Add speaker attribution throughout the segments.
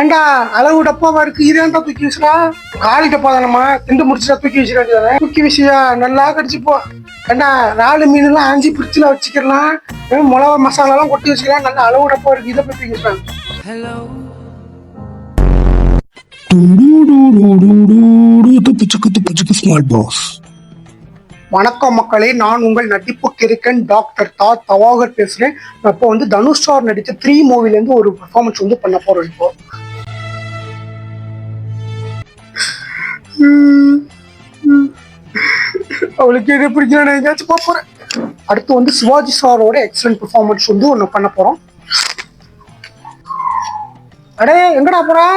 Speaker 1: ஏண்டா அளவு டப்பாவா இருக்கு, இதேண்டா தூக்கி வீசுறா. காலி டப்பா தானம்மா, திண்டு முடிச்சுட்டா தூக்கி வீசுறாங்க. தூக்கி வீசியா நல்லா கடிச்சு போ. ஏண்டா 4 மீன்லாம் ஆஞ்சி பிரிச்சுல வச்சுக்கலாம், மிளகா மசாலாலாம் கொட்டி வச்சுக்கலாம். நல்லா அளவு டப்பா இருக்கு, இதை போய் தூக்கி வீசுறாங்க. வணக்கம் மக்களே, நான் உங்கள் நடிப்பு கிறுக்கன் டாக்டர் தவாகர் பேசுறேன். இப்போ வந்து தனுஷ் சார் நடித்த 3 மூவிலேருந்து ஒரு பெர்ஃபார்மன்ஸ் வந்து பண்ண போறோம். இப்போ அவளுக்கு எது பிடிக்கல, நான் எங்கேயாச்சும் போக போறேன். அடுத்து வந்து சிவாஜி சாரோட எக்ஸலன்ட் பெர்ஃபார்மன்ஸ் வந்து ஒன்று பண்ண போறோம். அடே எங்கடா போறா?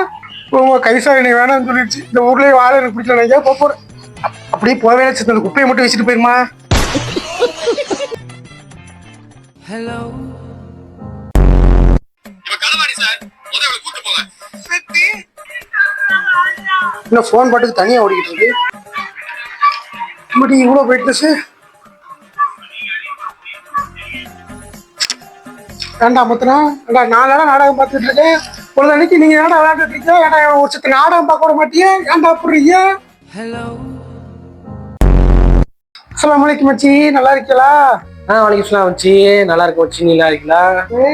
Speaker 1: கைசாரி நீ வேணாம்னு சொல்லிடுச்சு. இந்த ஊர்லயே வாழ எனக்கு பிடிக்கல, நான் எங்கேயா போக போறேன். அப்படியே போவே அந்த குப்பையை மட்டும் வச்சுட்டு போயிருமா. ஹலோ என்ன போன் பாட்டுக்கு தனியா ஓடிக்கிட்டு இருக்கு. பட் இவ்வளோ போயிட்டு ஏண்டா முத்தனா, நான் நாடகம் பார்த்துட்டு இருக்கேன். ஒரு அன்னைக்கு நீங்க ஏன்டா விளையாண்டுட்டு இருக்கீங்க? ஏன்டா ஒரு சத்து நாடகம் பார்க்க விட மாட்டியே? ஏன்டா போடுறீங்க? ஹலோ அஸ்ஸலாமு அலைக்கும் மச்சி, நல்லா இருக்கீங்களா?
Speaker 2: வணக்கம் சலாம் மச்சி, நல்லா இருக்க மச்சி, நீ நல்லா இருக்கீங்களா?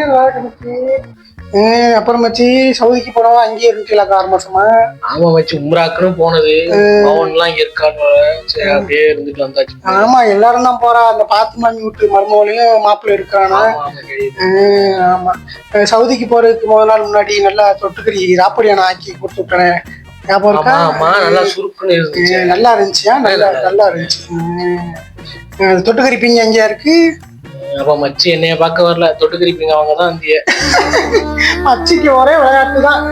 Speaker 1: நல்லா இருக்கு மச்சி. அப்புறம் மச்சி சவுதிக்கு போனவா அங்கேயே இருந்துச்சுல 6 மாசமா?
Speaker 2: ஆமா மச்சி, உம்ராக்குன்னு போனது. அவன்லாம் இங்க இருக்கான்னு சரி அப்படியே இருந்துட்டு வந்தாச்சு.
Speaker 1: ஆமா, எல்லாரும் தான் போறா. அந்த பாத்துமாமி வீட்டு மருமகளையும் மாப்பிள்ளை இருக்கானா. ஆமா, சவுதிக்கு போறதுக்கு முதல் நாள் முன்னாடி நல்லா தொட்டுக்கறி ராப்படியான ஆக்கி கொடுத்து விட்டேன். ஞாபகம் இருக்கா?
Speaker 2: நல்லா சுருக்குன்னு இருந்துச்சு.
Speaker 1: நல்லா இருந்துச்சியா? நல்லா இருந்துச்சு. தொட்டுக்கறி பிங்க எங்கேயா இருக்கு?
Speaker 2: அப்ப மச்சி என்னைய பார்க்க வரல, தொட்டுக்கறி பிங்க அவங்க தான்.
Speaker 1: மச்சிக்கு ஒரே விளையாட்டு தான்.